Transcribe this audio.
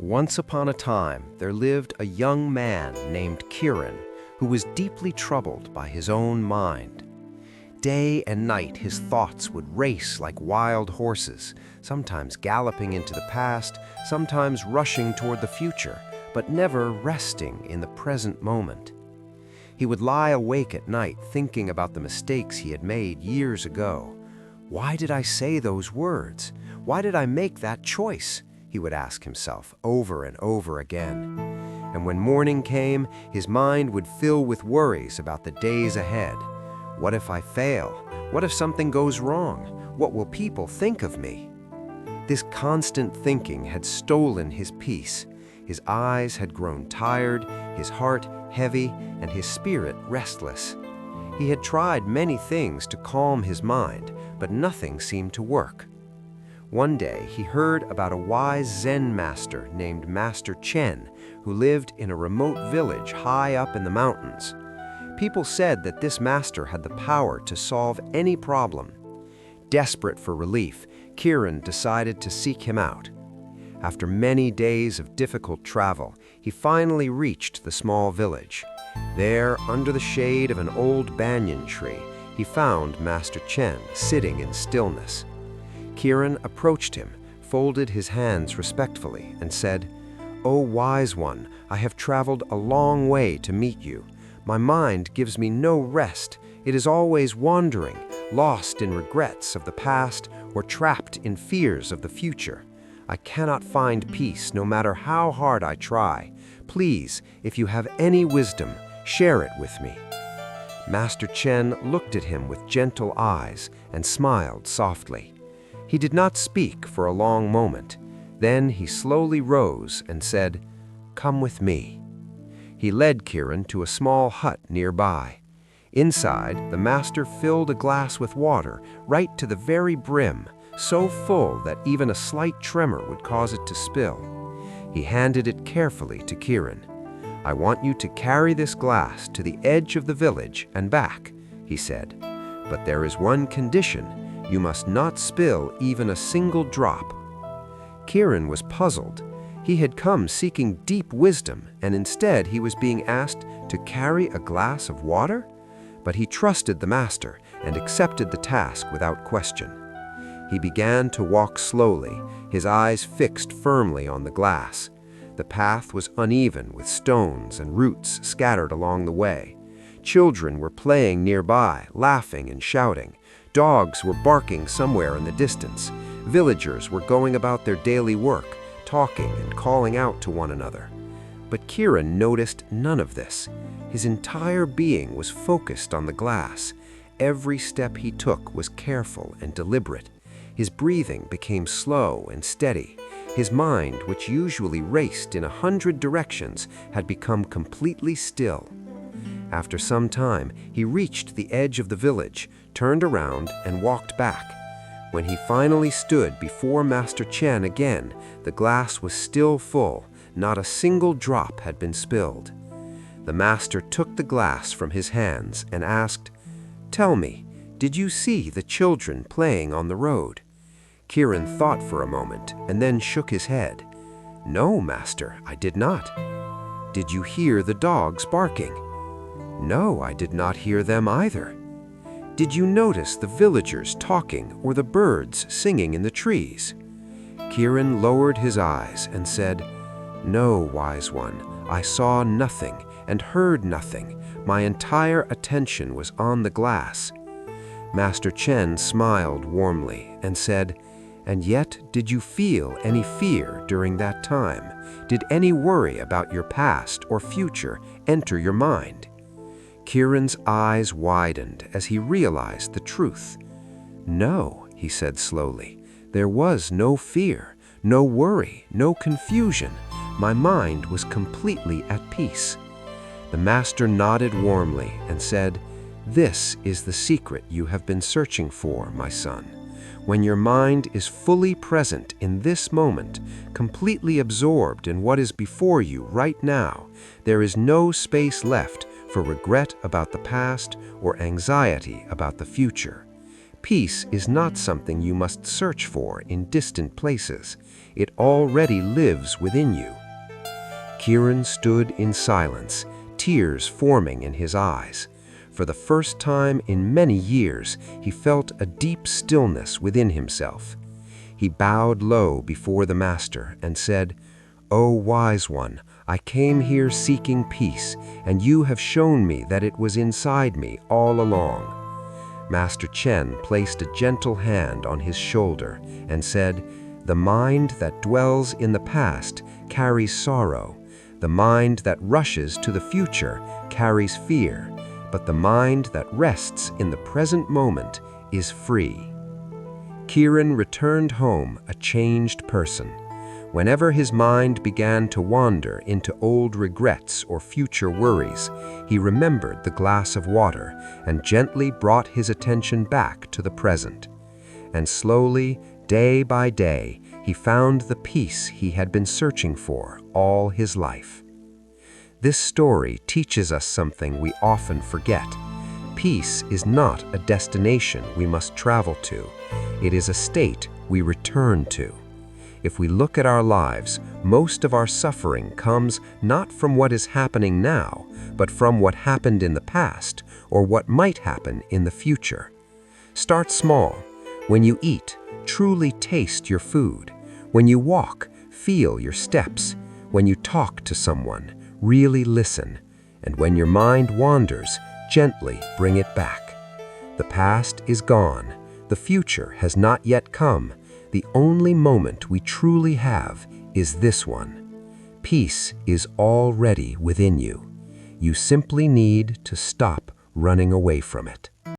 Once upon a time, there lived a young man named Kiran who was deeply troubled by his own mind. Day and night his thoughts would race like wild horses, sometimes galloping into the past, sometimes rushing toward the future, but never resting in the present moment. He would lie awake at night thinking about the mistakes he had made years ago. Why did I say those words? Why did I make that choice? He would ask himself over and over again. And when morning came, his mind would fill with worries about the days ahead. What if I fail? What if something goes wrong? What will people think of me? This constant thinking had stolen his peace. His eyes had grown tired, his heart heavy, and his spirit restless. He had tried many things to calm his mind, but nothing seemed to work. One day, he heard about a wise Zen master named Master Chen, who lived in a remote village high up in the mountains. People said that this master had the power to solve any problem. Desperate for relief, Kiran decided to seek him out. After many days of difficult travel, he finally reached the small village. There, under the shade of an old banyan tree, he found Master Chen sitting in stillness. Kiran approached him, folded his hands respectfully, and said, "O wise one, I have traveled a long way to meet you. My mind gives me no rest. It is always wandering, lost in regrets of the past or trapped in fears of the future. I cannot find peace no matter how hard I try. Please, if you have any wisdom, share it with me." Master Chen looked at him with gentle eyes and smiled softly. He did not speak for a long moment. Then he slowly rose and said, "Come with me." He led Kiran to a small hut nearby. Inside, the master filled a glass with water right to the very brim, so full that even a slight tremor would cause it to spill. He handed it carefully to Kiran. "I want you to carry this glass to the edge of the village and back," he said. "But there is one condition. You must not spill even a single drop." Kiran was puzzled. He had come seeking deep wisdom, and instead he was being asked to carry a glass of water? But he trusted the master and accepted the task without question. He began to walk slowly, his eyes fixed firmly on the glass. The path was uneven with stones and roots scattered along the way. Children were playing nearby, laughing and shouting. Dogs were barking somewhere in the distance. Villagers were going about their daily work, talking and calling out to one another. But Kiran noticed none of this. His entire being was focused on the glass. Every step he took was careful and deliberate. His breathing became slow and steady. His mind, which usually raced in 100 directions, had become completely still. After some time, he reached the edge of the village, turned around, and walked back. When he finally stood before Master Chen again, the glass was still full. Not a single drop had been spilled. The master took the glass from his hands and asked, "Tell me, did you see the children playing on the road?" Kiran thought for a moment and then shook his head. "No, master, I did not." "Did you hear the dogs barking?" "No, I did not hear them either." "Did you notice the villagers talking or the birds singing in the trees?" Kiran lowered his eyes and said, "No, wise one, I saw nothing and heard nothing. My entire attention was on the glass." Master Chen smiled warmly and said, "And yet, did you feel any fear during that time? Did any worry about your past or future enter your mind?" Kiran's eyes widened as he realized the truth. "No," he said slowly, "there was no fear, no worry, no confusion. My mind was completely at peace." The master nodded warmly and said, "This is the secret you have been searching for, my son. When your mind is fully present in this moment, completely absorbed in what is before you right now, there is no space left for regret about the past or anxiety about the future. Peace is not something you must search for in distant places. It already lives within you. Kiran stood in silence, tears forming in his eyes. For the first time in many years, he felt a deep stillness within himself. He bowed low before the Master and said, "O wise one, I came here seeking peace, and you have shown me that it was inside me all along." Master Chen placed a gentle hand on his shoulder and said, "The mind that dwells in the past carries sorrow. The mind that rushes to the future carries fear, but the mind that rests in the present moment is free." Kiran returned home a changed person. Whenever his mind began to wander into old regrets or future worries, he remembered the glass of water and gently brought his attention back to the present. And slowly, day by day, he found the peace he had been searching for all his life. This story teaches us something we often forget. Peace is not a destination we must travel to. It is a state we return to. If we look at our lives, most of our suffering comes not from what is happening now, but from what happened in the past or what might happen in the future. Start small. When you eat, truly taste your food. When you walk, feel your steps. When you talk to someone, really listen. And when your mind wanders, gently bring it back. The past is gone. The future has not yet come. The only moment we truly have is this one. Peace is already within you. You simply need to stop running away from it.